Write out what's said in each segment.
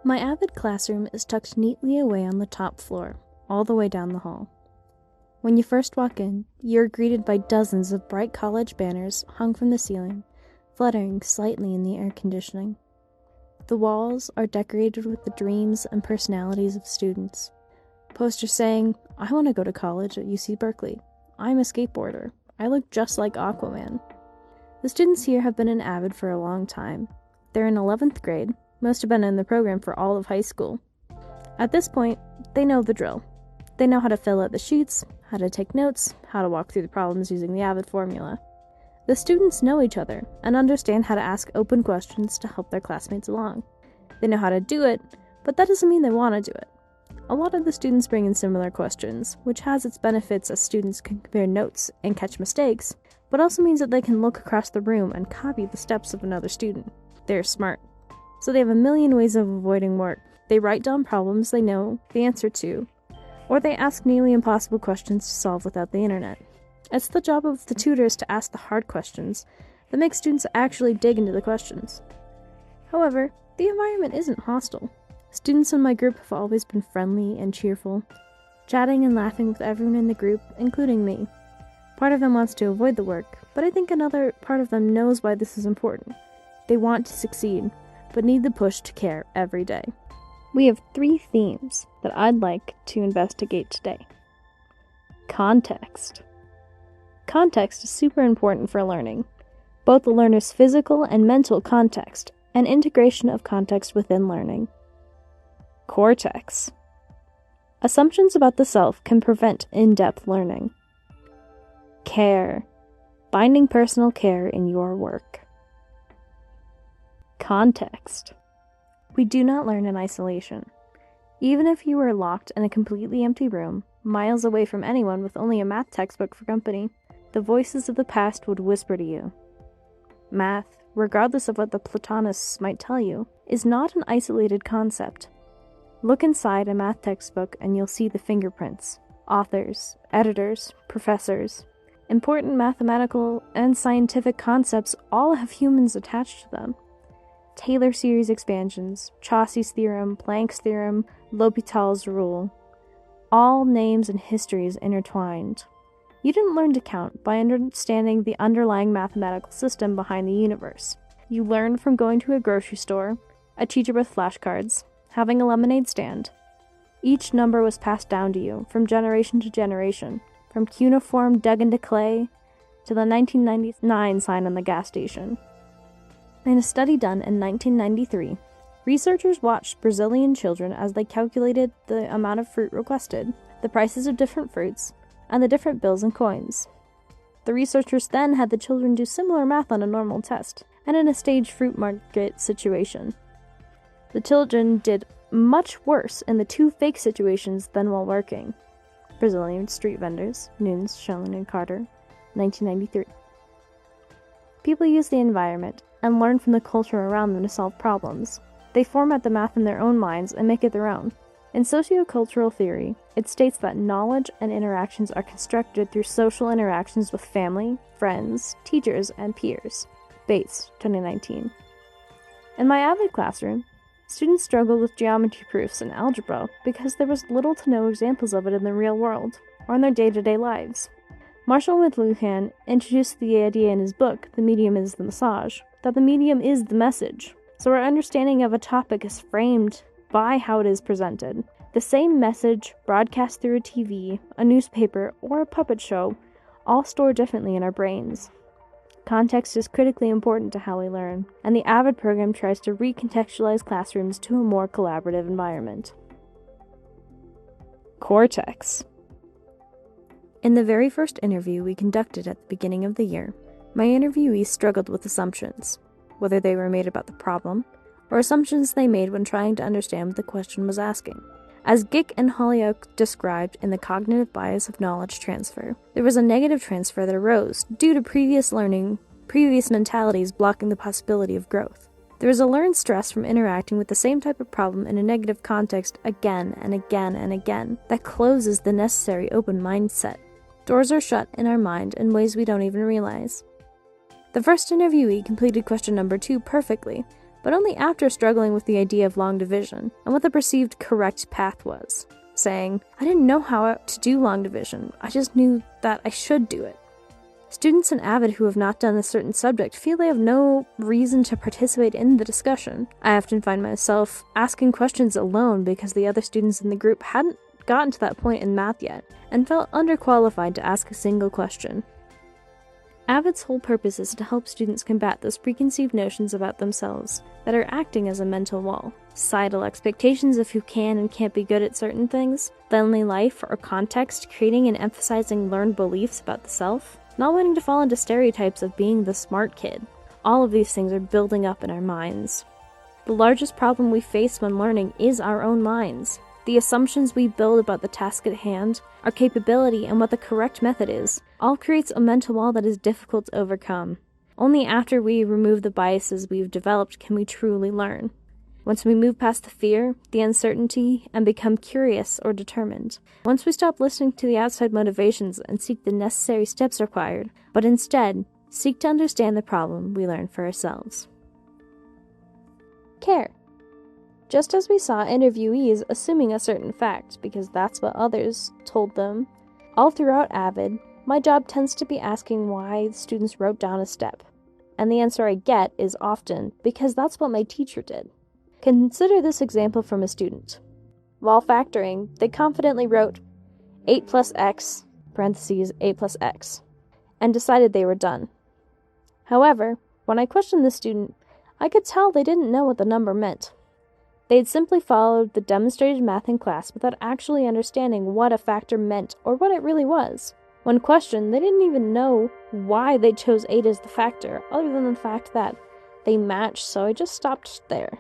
My Avid classroom is tucked neatly away on the top floor, all the way down the hall. When you first walk in, you're greeted by dozens of bright college banners hung from the ceiling, fluttering slightly in the air conditioning. The walls are decorated with the dreams and personalities of students. Posters saying, "I want to go to college at UC Berkeley. I'm a skateboarder. I look just like Aquaman." The students here have been in Avid for a long time. They're in 11th grade. Most have been in the program for all of high school. At this point, they know the drill. They know how to fill out the sheets, how to take notes, how to walk through the problems using the Avid formula. The students know each other and understand how to ask open questions to help their classmates along. They know how to do it, but that doesn't mean they want to do it. A lot of the students bring in similar questions, which has its benefits as students can compare notes and catch mistakes, but also means that they can look across the room and copy the steps of another student. They're smart. So they have a million ways of avoiding work. They write down problems they know the answer to, or they ask nearly impossible questions to solve without the internet. It's the job of the tutors to ask the hard questions that make students actually dig into the questions. However, the environment isn't hostile. Students in my group have always been friendly and cheerful, chatting and laughing with everyone in the group, including me. Part of them wants to avoid the work, but I think another part of them knows why this is important. They want to succeed, but need the push to care every day. We have 3 themes that I'd like to investigate today. Context. Context is super important for learning, both the learner's physical and mental context, and integration of context within learning. Cortex. Assumptions about the self can prevent in-depth learning. Care. Binding personal care in your work. Context. We do not learn in isolation. Even if you were locked in a completely empty room, miles away from anyone with only a math textbook for company, the voices of the past would whisper to you. Math, regardless of what the Platonists might tell you, is not an isolated concept. Look inside a math textbook and you'll see the fingerprints, authors, editors, professors. Important mathematical and scientific concepts all have humans attached to them. Taylor series expansions, Cauchy's theorem, Planck's theorem, L'Hopital's rule. All names and histories intertwined. You didn't learn to count by understanding the underlying mathematical system behind the universe. You learned from going to a grocery store, a teacher with flashcards, having a lemonade stand. Each number was passed down to you from generation to generation, from cuneiform dug into clay to the 1999 sign on the gas station. In a study done in 1993, researchers watched Brazilian children as they calculated the amount of fruit requested, the prices of different fruits, and the different bills and coins. The researchers then had the children do similar math on a normal test, and in a staged fruit market situation. The children did much worse in the 2 fake situations than while working. Brazilian street vendors, Nunes, Schilling, and Carter, 1993. People use the environment and learn from the culture around them to solve problems. They format the math in their own minds and make it their own. In sociocultural theory, it states that knowledge and interactions are constructed through social interactions with family, friends, teachers, and peers. Bates, 2019. In my Avid classroom, students struggled with geometry proofs and algebra because there was little to no examples of it in the real world, or in their day-to-day lives. Marshall McLuhan introduced the idea in his book, The Medium is the Massage, that the medium is the message, so our understanding of a topic is framed by how it is presented. The same message, broadcast through a TV, a newspaper, or a puppet show, all store differently in our brains. Context is critically important to how we learn, and the Avid program tries to recontextualize classrooms to a more collaborative environment. Cortex. In the very first interview we conducted at the beginning of the year, my interviewees struggled with assumptions, whether they were made about the problem, or assumptions they made when trying to understand what the question was asking. As Gick and Holyoake described in The Cognitive Bias of Knowledge Transfer, there was a negative transfer that arose due to previous learning, previous mentalities blocking the possibility of growth. There is a learned stress from interacting with the same type of problem in a negative context again and again and again that closes the necessary open mindset. Doors are shut in our mind in ways we don't even realize. The first interviewee completed question number 2 perfectly, but only after struggling with the idea of long division and what the perceived correct path was, saying, "I didn't know how to do long division, I just knew that I should do it." Students in AVID who have not done a certain subject feel they have no reason to participate in the discussion. I often find myself asking questions alone because the other students in the group hadn't gotten to that point in math yet, and felt underqualified to ask a single question. AVID's whole purpose is to help students combat those preconceived notions about themselves that are acting as a mental wall. Societal expectations of who can and can't be good at certain things, lonely life or context creating and emphasizing learned beliefs about the self, not wanting to fall into stereotypes of being the smart kid. All of these things are building up in our minds. The largest problem we face when learning is our own minds. The assumptions we build about the task at hand, our capability, and what the correct method is, all creates a mental wall that is difficult to overcome. Only after we remove the biases we've developed can we truly learn. Once we move past the fear, the uncertainty, and become curious or determined. Once we stop listening to the outside motivations and seek the necessary steps required, but instead seek to understand the problem we learn for ourselves. Care. Just as we saw interviewees assuming a certain fact because that's what others told them, all throughout AVID, my job tends to be asking why the students wrote down a step. And the answer I get is often, because that's what my teacher did. Consider this example from a student. While factoring, they confidently wrote 8 plus x, parentheses 8 plus x, and decided they were done. However, when I questioned the student, I could tell they didn't know what the number meant. They had simply followed the demonstrated math in class without actually understanding what a factor meant or what it really was. When questioned, they didn't even know why they chose 8 as the factor, other than the fact that they matched, so I just stopped there.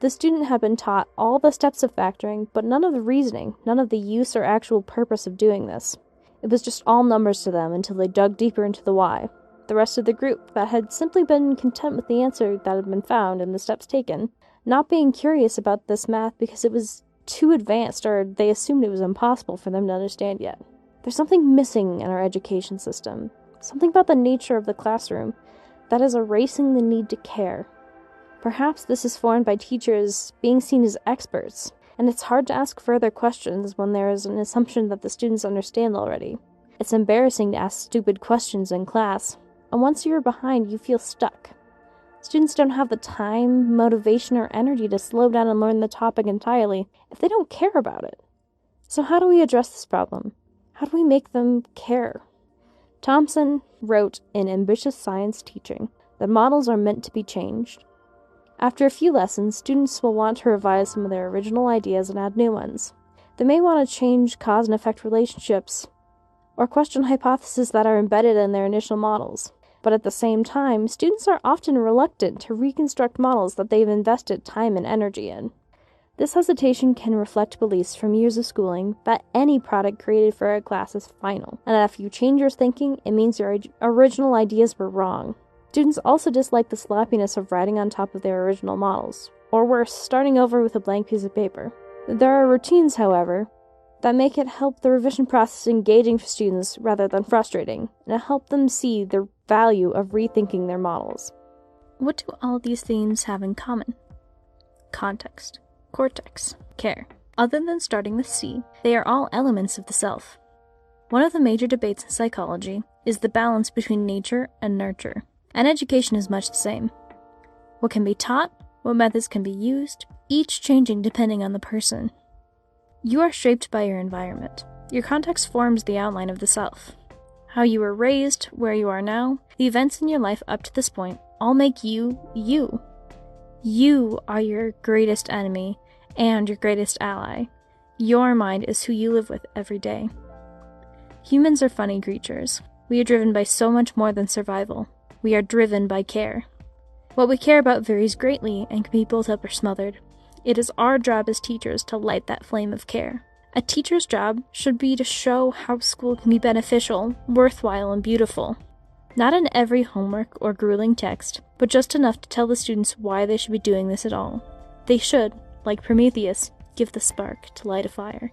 The student had been taught all the steps of factoring, but none of the reasoning, none of the use or actual purpose of doing this. It was just all numbers to them until they dug deeper into the why. The rest of the group that had simply been content with the answer that had been found and the steps taken, not being curious about this math because it was too advanced or they assumed it was impossible for them to understand yet. There's something missing in our education system, something about the nature of the classroom that is erasing the need to care. Perhaps this is formed by teachers being seen as experts, and it's hard to ask further questions when there is an assumption that the students understand already. It's embarrassing to ask stupid questions in class, and once you're behind, you feel stuck. Students don't have the time, motivation, or energy to slow down and learn the topic entirely if they don't care about it. So how do we address this problem? How do we make them care? Thompson wrote in Ambitious Science Teaching that models are meant to be changed. After a few lessons, students will want to revise some of their original ideas and add new ones. They may want to change cause and effect relationships, or question hypotheses that are embedded in their initial models. But at the same time, students are often reluctant to reconstruct models that they've invested time and energy in. This hesitation can reflect beliefs from years of schooling that any product created for a class is final, and that if you change your thinking, it means your original ideas were wrong. Students also dislike the sloppiness of writing on top of their original models, or worse, starting over with a blank piece of paper. There are routines, however, that make it help the revision process engaging for students rather than frustrating, and help them see the value of rethinking their models. What do all these themes have in common? Context, cortex, care. Other than starting with C, they are all elements of the self. One of the major debates in psychology is the balance between nature and nurture. And education is much the same. What can be taught, what methods can be used, each changing depending on the person. You are shaped by your environment. Your context forms the outline of the self. How you were raised, where you are now, the events in your life up to this point, all make you, you. You are your greatest enemy and your greatest ally. Your mind is who you live with every day. Humans are funny creatures. We are driven by so much more than survival. We are driven by care. What we care about varies greatly and can be built up or smothered. It is our job as teachers to light that flame of care. A teacher's job should be to show how school can be beneficial, worthwhile, and beautiful. Not in every homework or grueling text, but just enough to tell the students why they should be doing this at all. They should, like Prometheus, give the spark to light a fire.